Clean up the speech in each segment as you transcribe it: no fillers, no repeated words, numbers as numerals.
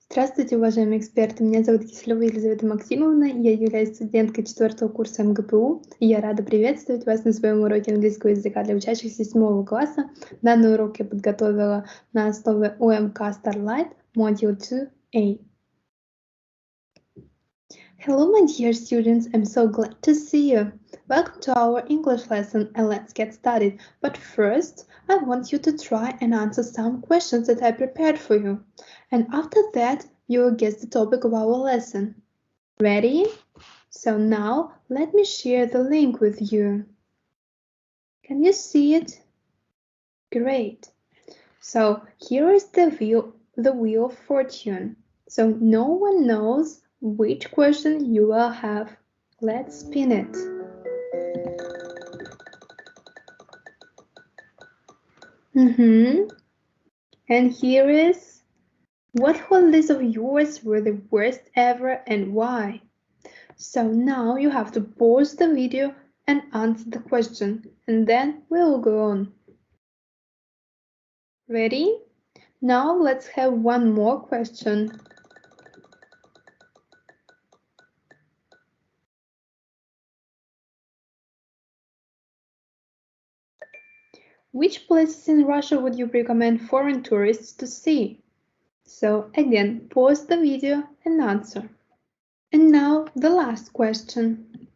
Здравствуйте, уважаемые эксперты! Меня зовут Киселева Елизавета Максимовна, я являюсь студенткой 4-го курса МГПУ, и я рада приветствовать вас на своем уроке английского языка для учащихся 7 класса. Данный урок я подготовила на основе ОМК Starlight, МОДЕЛЬНый A. Hello, my dear students, I'm so glad to see you. Welcome to our English lesson, and let's get started. But first, I want you to try and answer some questions that I prepared for you. And after that, you will guess the topic of our lesson. Ready? So now, let me share the link with you. Can you see it? Great. So here is the wheel of fortune. So no one knows which question you will have. Let's spin it. And here is, what holidays of yours were the worst ever and why? So now you have to pause the video and answer the question, and then we'll go on. Ready? Now let's have one more question. Which places in Russia would you recommend foreign tourists to see? So again, pause the video and answer. And now the last question.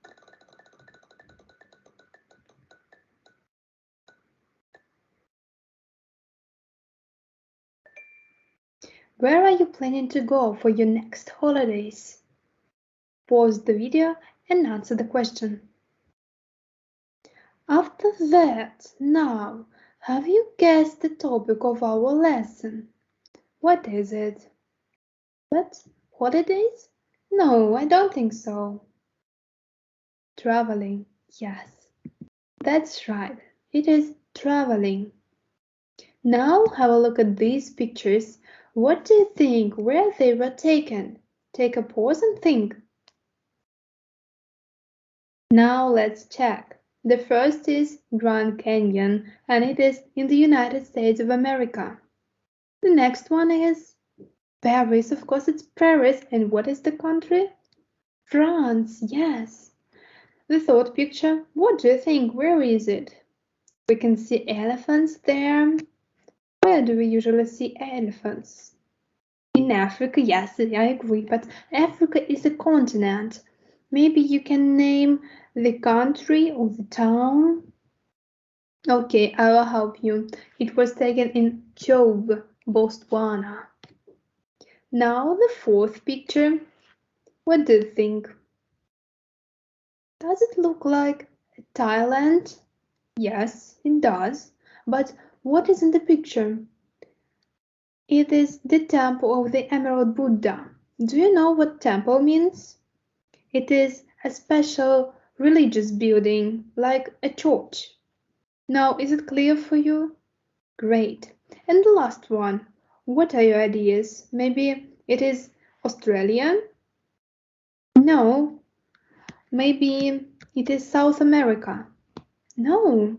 Where are you planning to go for your next holidays? Pause the video and answer the question. After that, now, have you guessed the topic of our lesson? What is it? What? Holidays? No, I don't think so. Traveling. Yes, that's right. It is traveling. Now have a look at these pictures. What do you think where they were taken? Take a pause and think. Now let's check. The first is Grand Canyon, and it is in the United States of America. The next one is Paris. Of course, it's Paris. And what is the country? France, yes. The third picture, what do you think? Where is it? We can see elephants there. Where do we usually see elephants? In Africa, yes, I agree, but Africa is a continent. Maybe you can name the country or the town. Okay, I will help you. It was taken in Joburg, Botswana. Now the fourth picture. What do you think? Does it look like Thailand? Yes, it does. But what is in the picture? It is the temple of the Emerald Buddha. Do you know what temple means? It is a special religious building, like a church. Now, is it clear for you? Great. And the last one. What are your ideas? Maybe it is Australia? No. Maybe it is South America? No.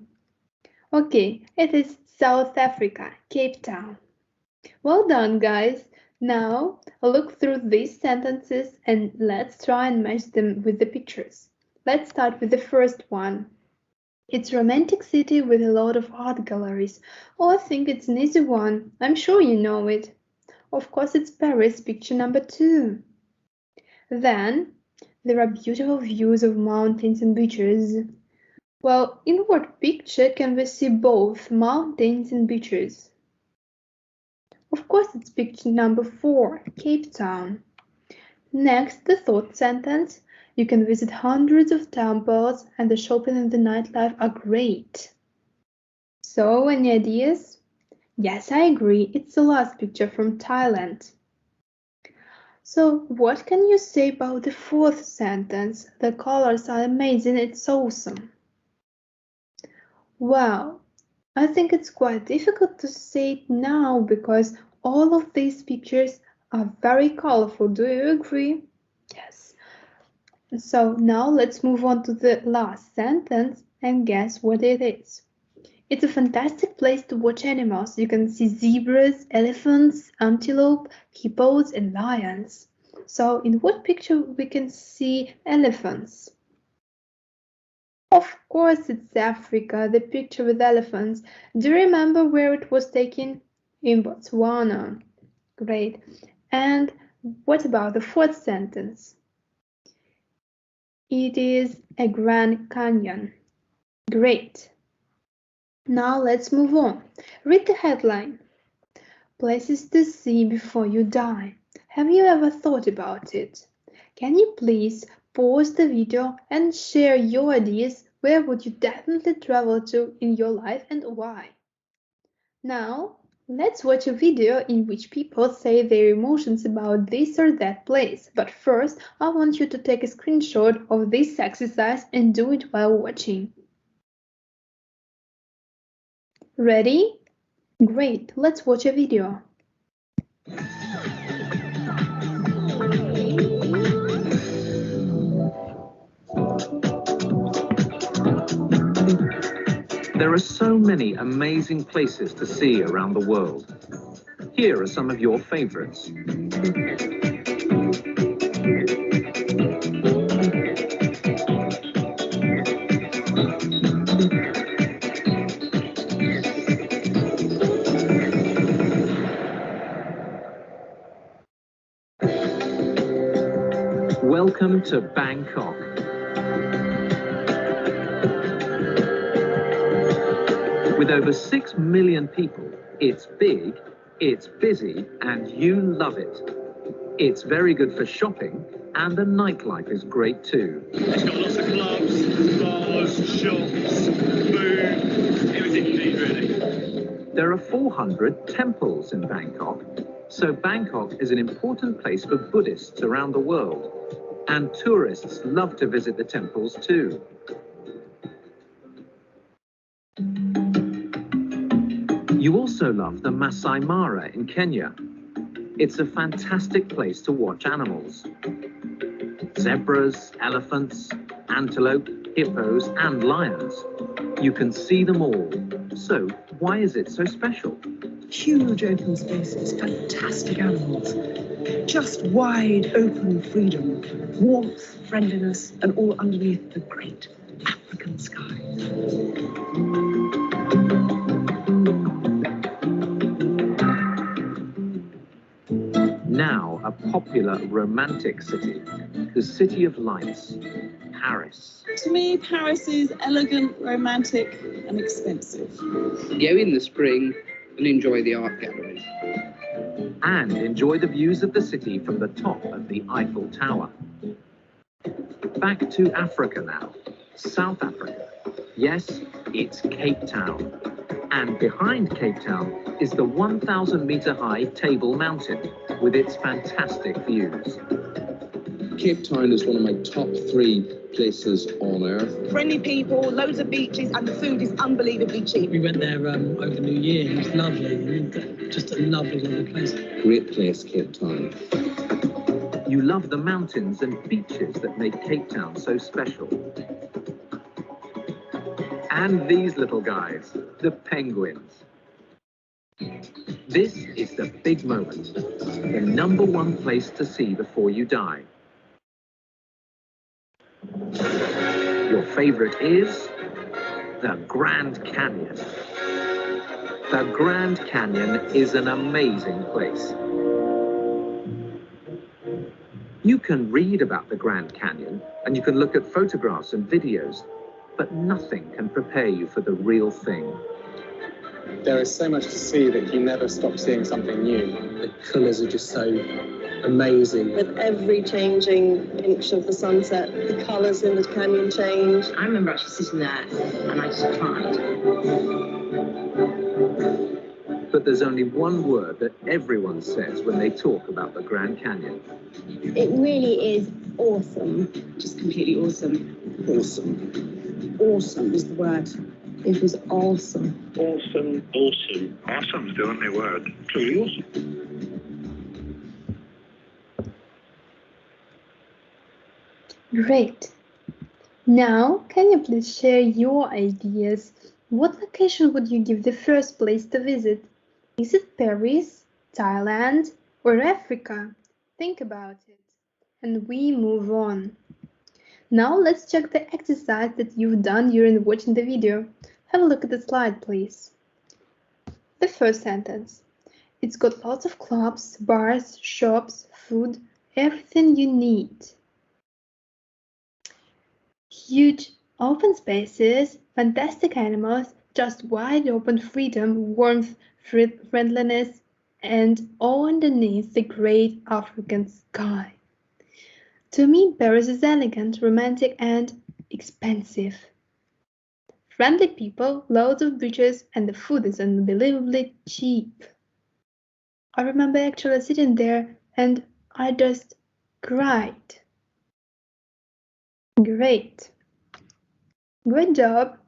Okay, it is South Africa, Cape Town. Well done, guys. Now, look through these sentences and let's try and match them with the pictures. Let's start with the first one. It's a romantic city with a lot of art galleries. Oh, I think it's an easy one. I'm sure you know it. Of course, it's Paris, picture number 2. Then, there are beautiful views of mountains and beaches. Well, in what picture can we see both mountains and beaches? Of course, it's picture number 4, Cape Town. Next, the third sentence. You can visit hundreds of temples and the shopping and the nightlife are great. So, any ideas? Yes, I agree. It's the last picture from Thailand. So, what can you say about the fourth sentence? The colors are amazing. It's awesome. Wow. I think it's quite difficult to say it now because all of these pictures are very colorful. Do you agree? Yes. So now let's move on to the last sentence and guess what it is. It's a fantastic place to watch animals. You can see zebras, elephants, antelope, hippos, and lions. So in what picture we can see elephants? Of course it's Africa, the picture with elephants. Do you remember where it was taken? In Botswana. Great. And what about the fourth sentence? It is a Grand Canyon. Great. Now let's move on. Read the headline. Places to see before you die. Have you ever thought about it? Can you please pause the video and share your ideas? Where would you definitely travel to in your life and why? Now, let's watch a video in which people say their emotions about this or that place. But first, I want you to take a screenshot of this exercise and do it while watching. Ready? Great, let's watch a video. There are so many amazing places to see around the world. Here are some of your favorites. Welcome to Bangkok. With over 6 million people, it's big, it's busy, and you love it. It's very good for shopping, and the nightlife is great too. It's got lots of clubs, bars, shops, food, everything you need really. There are 400 temples in Bangkok, so Bangkok is an important place for Buddhists around the world, and tourists love to visit the temples too. You also love the Masai Mara in Kenya. It's a fantastic place to watch animals. Zebras, elephants, antelope, hippos, and lions. You can see them all. So, why is it so special? Huge open spaces, fantastic animals, just wide open freedom, warmth, friendliness, and all underneath the great African sky. Now a popular romantic city, the City of Lights, Paris. To me, Paris is elegant, romantic, and expensive. Go in the spring and enjoy the art galleries. And enjoy the views of the city from the top of the Eiffel Tower. Back to Africa now, South Africa. Yes, it's Cape Town. And behind Cape Town is the 1,000-meter-high Table Mountain with its fantastic views. Cape Town is one of my top 3 places on earth. Friendly people, loads of beaches, and the food is unbelievably cheap. We went there over New Year. It was lovely. Just a lovely, lovely place. Great place, Cape Town. You love the mountains and beaches that make Cape Town so special. And these little guys, the penguins. This is the big moment, the #1 place to see before you die. Your favorite is the Grand Canyon. The Grand Canyon is an amazing place. You can read about the Grand Canyon and you can look at photographs and videos, but nothing can prepare you for the real thing. There is so much to see that you never stop seeing something new. The colours are just so amazing. With every changing inch of the sunset, the colours in the canyon change. I remember actually sitting there and I just cried. But there's only one word that everyone says when they talk about the Grand Canyon. It really is awesome. Just completely awesome. Awesome. Awesome is the word. It was awesome. Awesome, awesome. Awesome's the only word. Truly awesome. Great. Now, can you please share your ideas? What location would you give the first place to visit? Is it Paris, Thailand, or Africa? Think about it. And we move on. Now let's check the exercise that you've done during watching the video. Have a look at the slide, please. The first sentence. It's got lots of clubs, bars, shops, food, everything you need. Huge open spaces, fantastic animals, just wide open freedom, warmth, friendliness, and all underneath the great African sky. To me, Paris is elegant, romantic, and expensive. Friendly people, loads of beaches, and the food is unbelievably cheap. I remember actually sitting there and I just cried. Great. Great job.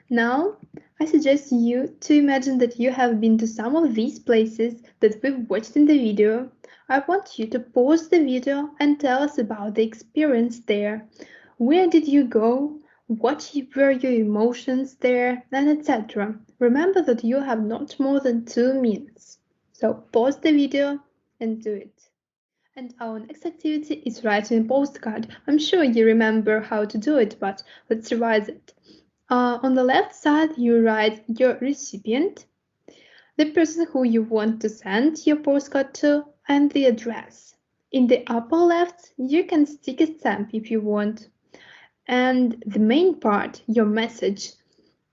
Now, I suggest you to imagine that you have been to some of these places that we've watched in the video. I want you to pause the video and tell us about the experience there. Where did you go? What were your emotions there? And etc. Remember that you have not more than 2 minutes. So pause the video and do it. And our next activity is writing a postcard. I'm sure you remember how to do it, but let's revise it. On the left side, you write your recipient, the person who you want to send your postcard to, and the address. In the upper left, you can stick a stamp if you want. And the main part, your message,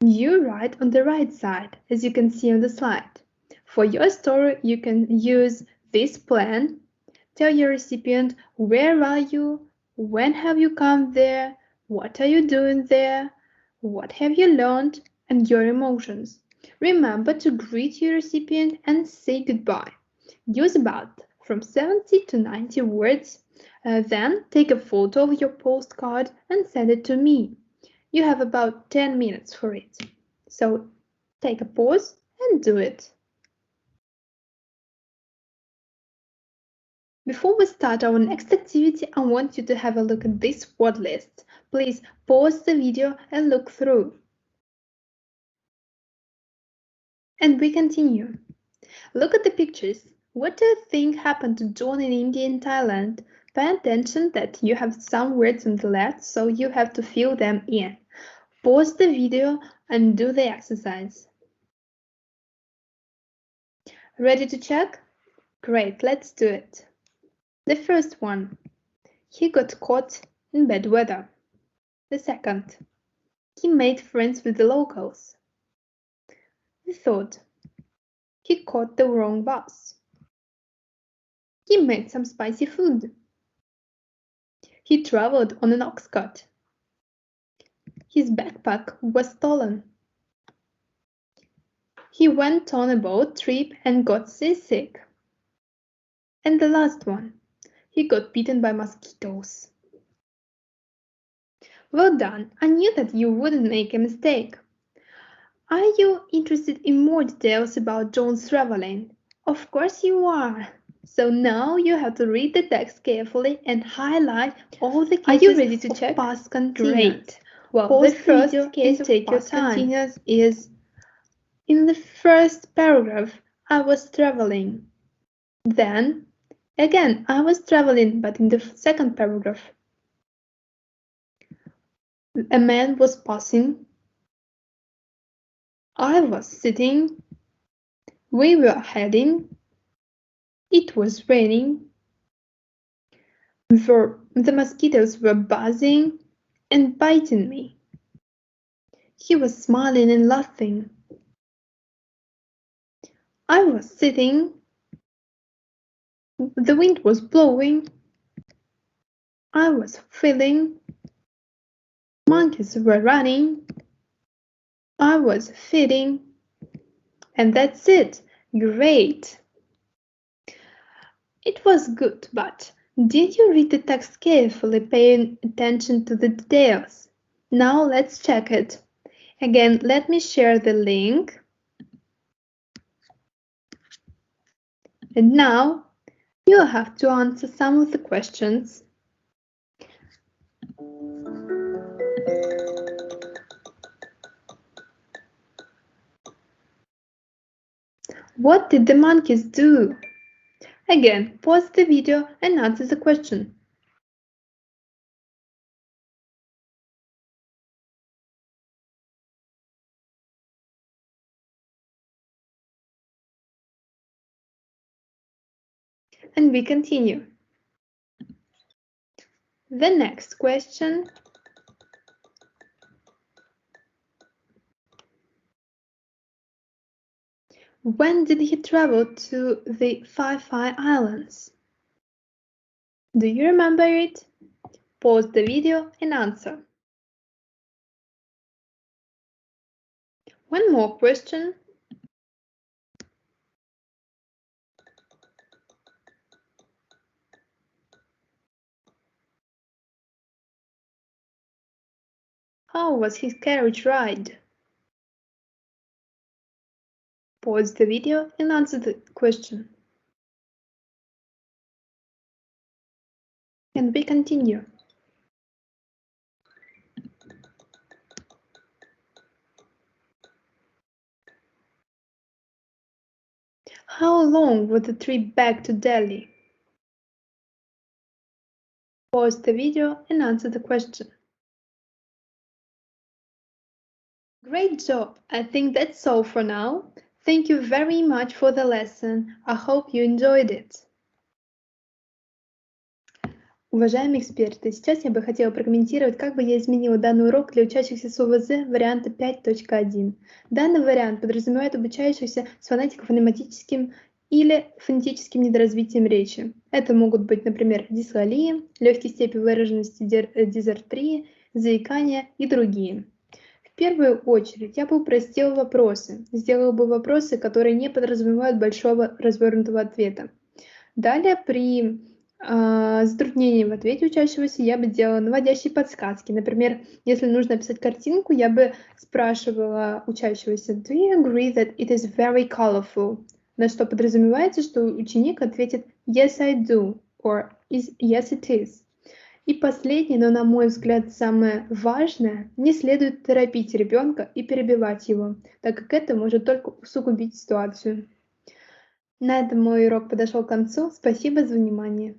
you write on the right side, as you can see on the slide. For your story, you can use this plan. Tell your recipient where are you, when have you come there, what are you doing there, what have you learned, and your emotions. Remember to greet your recipient and say goodbye. Use about from 70 to 90 words. Then take a photo of your postcard and send it to me. You have about 10 minutes for it. So take a pause and do it. Before we start our next activity, I want you to have a look at this word list. Please pause the video and look through. And we continue. Look at the pictures. What do you think happened to John in India and Thailand? Pay attention that you have some words on the left, so you have to fill them in. Pause the video and do the exercise. Ready to check? Great, let's do it. The first one. He got caught in bad weather. The second. He made friends with the locals. The third. He caught the wrong bus. He made some spicy food. He traveled on an ox cart. His backpack was stolen. He went on a boat trip and got seasick. And the last one. He got bitten by mosquitoes. Well done. I knew that you wouldn't make a mistake. Are you interested in more details about John's traveling? Of course you are. So now you have to read the text carefully and highlight all the cases. Are you ready to check? Past continuous. Great. Well, the first case of past continuous is in the first paragraph, I was traveling. Then, again, I was traveling, but in the second paragraph, a man was passing. I was sitting. We were heading. It was raining. The mosquitoes were buzzing and biting me. He was smiling and laughing. I was sitting. The wind was blowing. I was feeling. Monkeys were running. I was feeding. And that's it. Great. It was good, but did you read the text carefully, paying attention to the details? Now let's check it. Again, let me share the link. And now you have to answer some of the questions. What did the monkeys do? Again, pause the video and answer the question. And we continue. The next question. When did he travel to the Phi Islands? Do you remember it? Pause the video and answer. One more question. How was his carriage ride? Pause the video and answer the question. And we continue. How long was the trip back to Delhi? Pause the video and answer the question. Great job! I think that's all for now. Thank you very much for the lesson. I hope you enjoyed it. Уважаемые эксперты, сейчас я бы хотела прокомментировать, как бы я изменила данный урок для учащихся с ОВЗ варианта 5.1. Данный вариант подразумевает обучающихся с фонетико-фонематическим или фонетическим недоразвитием речи. Это могут быть, например, дисгалия, легкие степени выраженности дизартрии, заикания и другие. В первую очередь я бы упростила вопросы, сделала бы вопросы, которые не подразумевают большого развернутого ответа. Далее при затруднении в ответе учащегося я бы делала наводящие подсказки. Например, если нужно описать картинку, я бы спрашивала учащегося: Do you agree that it is very colorful? На что подразумевается, что ученик ответит Yes, I do, or Yes, it is. И последнее, но на мой взгляд самое важное, не следует торопить ребенка и перебивать его, так как это может только усугубить ситуацию. На этом мой урок подошел к концу. Спасибо за внимание.